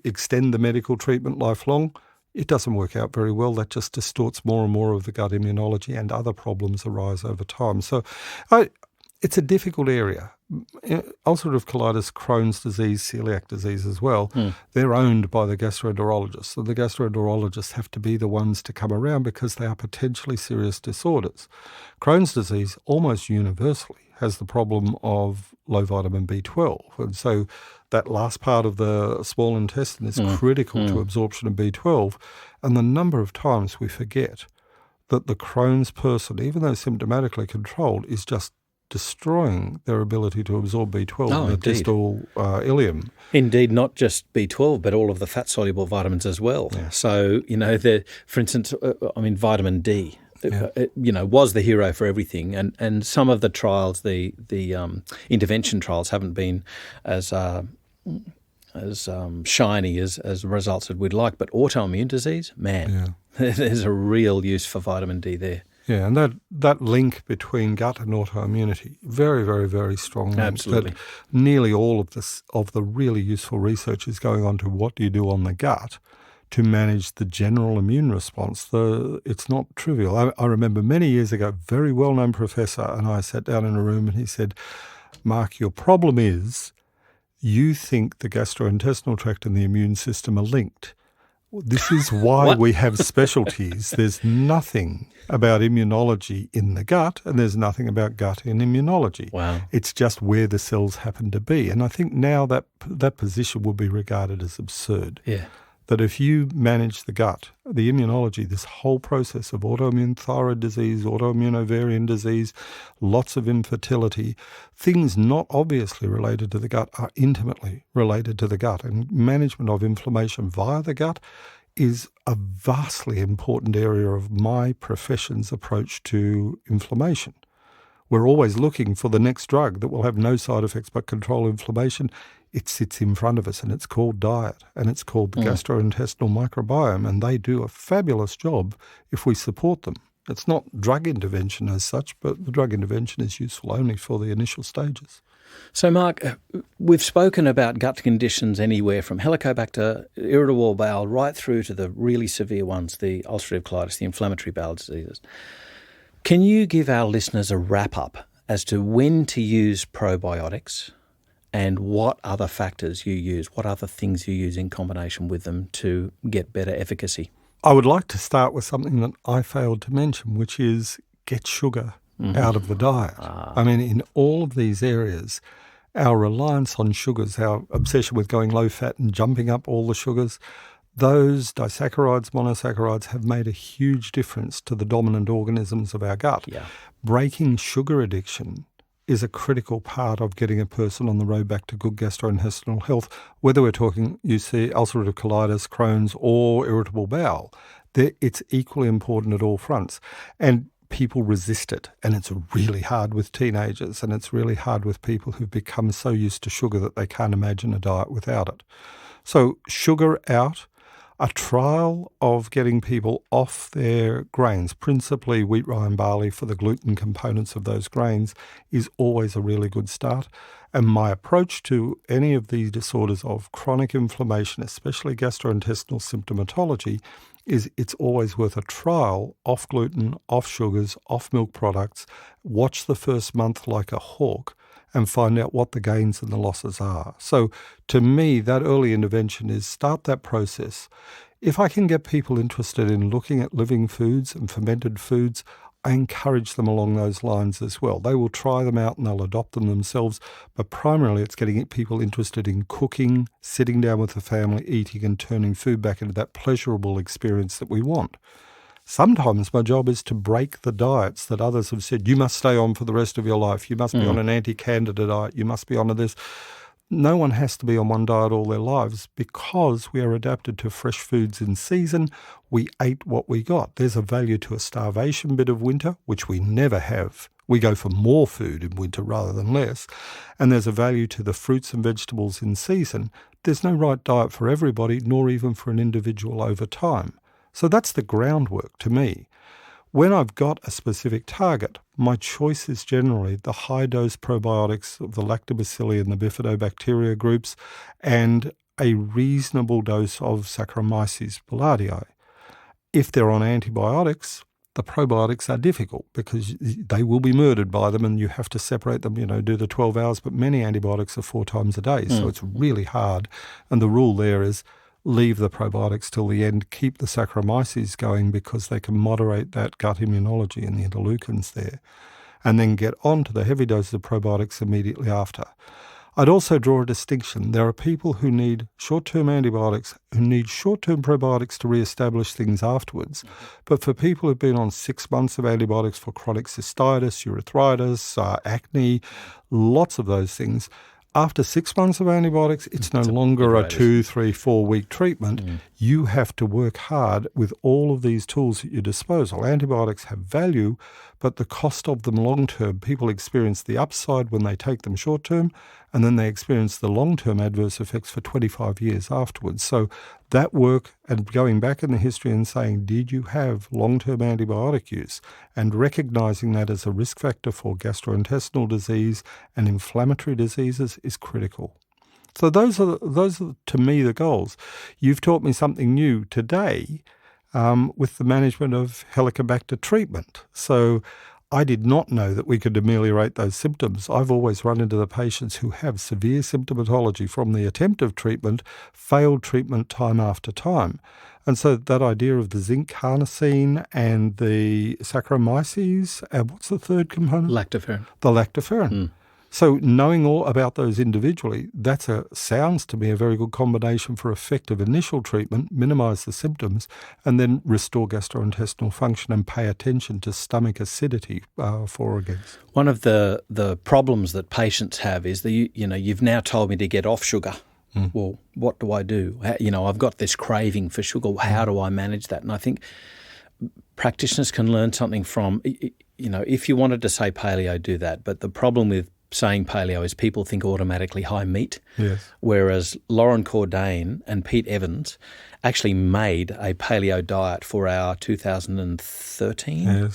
extend the medical treatment lifelong. It doesn't work out very well. That just distorts more and more of the gut immunology, and other problems arise over time. So it's a difficult area. Ulcerative colitis, Crohn's disease, celiac disease as well, they're owned by the gastroenterologists. So the gastroenterologists have to be the ones to come around because they are potentially serious disorders. Crohn's disease almost universally has the problem of low vitamin B12. And so that last part of the small intestine is critical to absorption of B12. And the number of times we forget that the Crohn's person, even though symptomatically controlled, is just destroying their ability to absorb B12 in the distal ileum. Indeed, not just B12, but all of the fat-soluble vitamins as well. So, for instance, vitamin D, was the hero for everything. And some of the trials, the intervention trials haven't been as shiny as results that we'd like. But autoimmune disease, man, there's a real use for vitamin D there. Yeah, and that link between gut and autoimmunity, very, very, very strong link. Absolutely. That nearly all of the really useful research is going on to what do you do on the gut to manage the general immune response. It's not trivial. I remember many years ago, a very well-known professor and I sat down in a room and he said, Mark, your problem is you think the gastrointestinal tract and the immune system are linked. This is why we have specialties. There's nothing about immunology in the gut, and there's nothing about gut in immunology. Wow. It's just where the cells happen to be. And I think now that position will be regarded as absurd. Yeah. That if you manage the gut, the immunology, this whole process of autoimmune thyroid disease, autoimmune ovarian disease, lots of infertility, things not obviously related to the gut are intimately related to the gut. And management of inflammation via the gut is a vastly important area of my profession's approach to inflammation. We're always looking for the next drug that will have no side effects but control inflammation. It sits in front of us and it's called diet and it's called the gastrointestinal microbiome, and they do a fabulous job if we support them. It's not drug intervention as such, but the drug intervention is useful only for the initial stages. So, Mark, we've spoken about gut conditions anywhere from Helicobacter, irritable bowel, right through to the really severe ones, the ulcerative colitis, the inflammatory bowel diseases. Can you give our listeners a wrap-up as to when to use probiotics and what other factors you use, what other things you use in combination with them to get better efficacy? I would like to start with something that I failed to mention, which is get sugar out of the diet. I mean, in all of these areas, our reliance on sugars, our obsession with going low fat and jumping up all the sugars, those disaccharides, monosaccharides have made a huge difference to the dominant organisms of our gut. Yeah. Breaking sugar addiction is a critical part of getting a person on the road back to good gastrointestinal health, whether we're talking, you see, ulcerative colitis, Crohn's, or irritable bowel. It's equally important at all fronts. And people resist it, and it's really hard with teenagers, and it's really hard with people who've become so used to sugar that they can't imagine a diet without it. So sugar out, a trial of getting people off their grains, principally wheat, rye and barley for the gluten components of those grains, is always a really good start. And my approach to any of these disorders of chronic inflammation, especially gastrointestinal symptomatology, is it's always worth a trial off gluten, off sugars, off milk products. Watch the first month like a hawk and find out what the gains and the losses are. So to me, that early intervention is start that process. If I can get people interested in looking at living foods and fermented foods, I encourage them along those lines as well. They will try them out and they'll adopt them themselves, but primarily it's getting people interested in cooking, sitting down with the family, eating and turning food back into that pleasurable experience that we want. Sometimes my job is to break the diets that others have said, you must stay on for the rest of your life, you must be on an anti-candida diet, you must be on this. No one has to be on one diet all their lives because we are adapted to fresh foods in season. We ate what we got. There's a value to a starvation bit of winter, which we never have. We go for more food in winter rather than less. And there's a value to the fruits and vegetables in season. There's no right diet for everybody, nor even for an individual over time. So that's the groundwork to me. When I've got a specific target, my choice is generally the high-dose probiotics of the lactobacilli and the bifidobacteria groups and a reasonable dose of Saccharomyces boulardii. If they're on antibiotics, the probiotics are difficult because they will be murdered by them and you have to separate them, do the 12 hours, but many antibiotics are 4 times a day, so it's really hard. And the rule there is leave the probiotics till the end, keep the Saccharomyces going because they can moderate that gut immunology and the interleukins there, and then get on to the heavy doses of probiotics immediately after. I'd also draw a distinction. There are people who need short-term antibiotics, who need short-term probiotics to re-establish things afterwards. But for people who've been on 6 months of antibiotics for chronic cystitis, urethritis, acne, lots of those things, after 6 months of antibiotics, it's no longer a 2, 3, 4 week treatment. You have to work hard with all of these tools at your disposal. Antibiotics have value, but the cost of them long term, people experience the upside when they take them short term, and then they experience the long-term adverse effects for 25 years afterwards. So that work and going back in the history and saying, did you have long-term antibiotic use, and recognizing that as a risk factor for gastrointestinal disease and inflammatory diseases is critical. So those are to me the goals. You've taught me something new today with the management of Helicobacter treatment. So I did not know that we could ameliorate those symptoms. I've always run into the patients who have severe symptomatology from the attempt of treatment, failed treatment time after time. And so that idea of the zinc carnosine and the Saccharomyces, and what's the third component? Lactoferrin. The lactoferrin. So knowing all about those individually, sounds to me a very good combination for effective initial treatment, minimise the symptoms, and then restore gastrointestinal function and pay attention to stomach acidity for or against. One of the problems that patients have is that you've now told me to get off sugar. Well, what do I do? I've got this craving for sugar. How do I manage that? And I think practitioners can learn something from, if you wanted to say paleo, do that. But the problem with saying paleo is people think automatically high meat, yes. Whereas Lauren Cordain and Pete Evans actually made a paleo diet for our 2013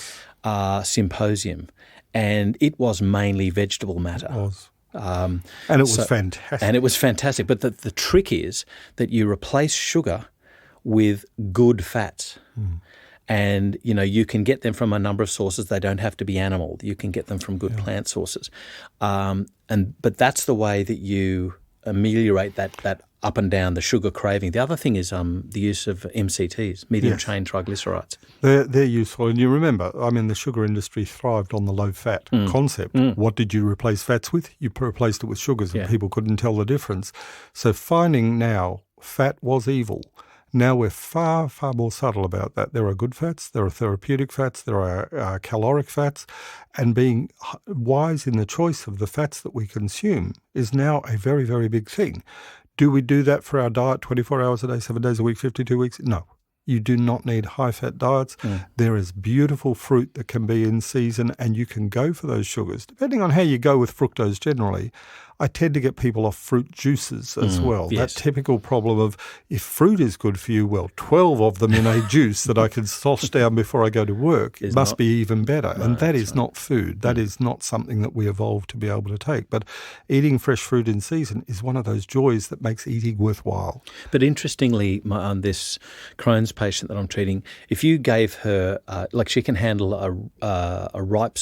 symposium, and it was mainly vegetable matter. It was. And it was fantastic. And it was fantastic. But the trick is that you replace sugar with good fats. And, you can get them from a number of sources. They don't have to be animal. You can get them from good plant sources. But that's the way that you ameliorate that up and down the sugar craving. The other thing is the use of MCTs, medium-chain triglycerides. They're useful. And you remember, the sugar industry thrived on the low-fat concept. What did you replace fats with? You replaced it with sugars, and people couldn't tell the difference. So finding now fat was evil. Now we're far, far more subtle about that. There are good fats, there are therapeutic fats, there are caloric fats, and being wise in the choice of the fats that we consume is now a very, very big thing. Do we do that for our diet 24 hours a day, 7 days a week, 52 weeks? No. You do not need high-fat diets. There is beautiful fruit that can be in season, and you can go for those sugars. Depending on how you go with fructose generally, I tend to get people off fruit juices as well. Yes. That typical problem of if fruit is good for you, 12 of them in a juice that I can slosh down before I go to work must be even better. No, and that is not food. That is not something that we evolved to be able to take. But eating fresh fruit in season is one of those joys that makes eating worthwhile. But interestingly, this Crohn's patient that I'm treating, if you gave her, she can handle a ripe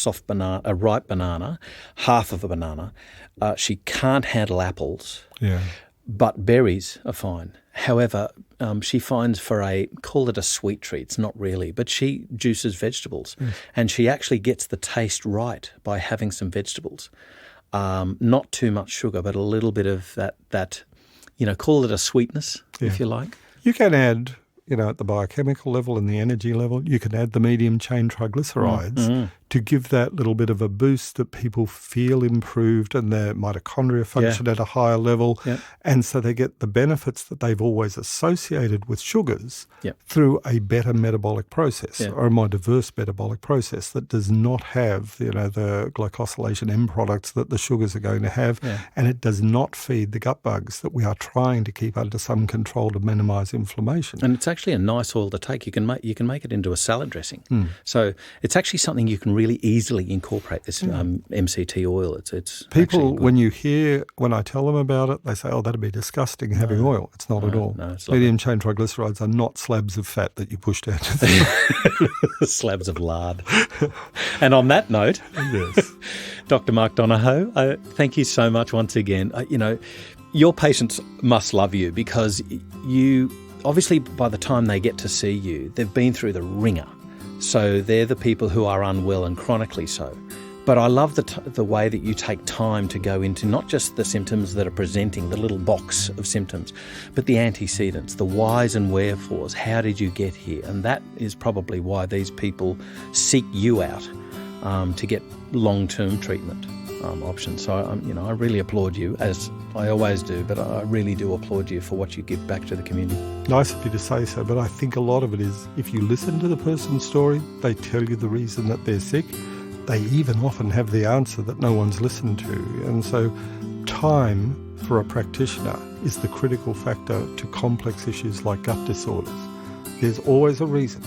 banana, half of a banana. She can't handle apples, but berries are fine. However, she finds call it a sweet treat, it's not really, but she juices vegetables and she actually gets the taste right by having some vegetables. Not too much sugar, but a little bit of that call it a sweetness, if you like. You can add, at the biochemical level and the energy level, you can add the medium-chain triglycerides to give that little bit of a boost that people feel improved and their mitochondria function at a higher level. And so they get the benefits that they've always associated with sugars through a better metabolic process or a more diverse metabolic process that does not have, the glycosylation end products that the sugars are going to have. And it does not feed the gut bugs that we are trying to keep under some control to minimise inflammation. And it's actually a nice oil to take. You can make it into a salad dressing. So it's actually something you can really easily incorporate, this MCT oil. It's people, when I tell them about it, they say, oh, that'd be disgusting having oil. It's not at all. No, it's medium-chain triglycerides are not slabs of fat that you push down. Slabs of lard. And on that note, Dr. Mark Donohoe, thank you so much once again. Your patients must love you because you, obviously by the time they get to see you, they've been through the ringer. So they're the people who are unwell and chronically so. But I love the way that you take time to go into not just the symptoms that are presenting, the little box of symptoms, but the antecedents, the whys and wherefores. How did you get here? And that is probably why these people seek you out to get long-term treatment options. So, I really applaud you, as I always do, but I really do applaud you for what you give back to the community. Nice of you to say so, but I think a lot of it is if you listen to the person's story, they tell you the reason that they're sick. they even often have the answer that no one's listened to. And so time for a practitioner is the critical factor to complex issues like gut disorders. There's always a reason.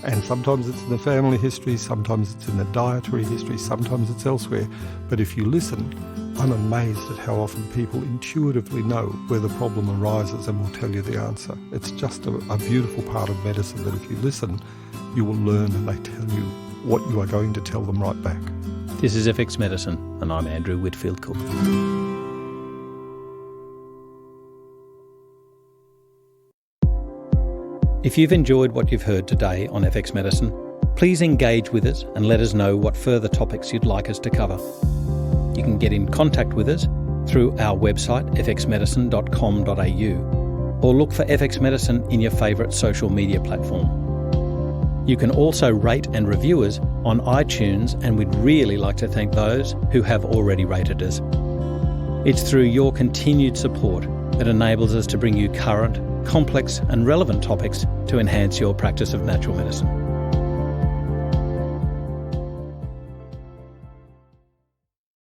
And sometimes it's in the family history, sometimes it's in the dietary history, sometimes it's elsewhere. But if you listen, I'm amazed at how often people intuitively know where the problem arises and will tell you the answer. It's just a beautiful part of medicine that if you listen, you will learn and they tell you what you are going to tell them right back. This is FX Medicine, and I'm Andrew Whitfield Cook. If you've enjoyed what you've heard today on FX Medicine, please engage with us and let us know what further topics you'd like us to cover. You can get in contact with us through our website fxmedicine.com.au or look for FX Medicine in your favourite social media platform. You can also rate and review us on iTunes, and we'd really like to thank those who have already rated us. It's through your continued support that enables us to bring you current, complex and relevant topics to enhance your practice of natural medicine.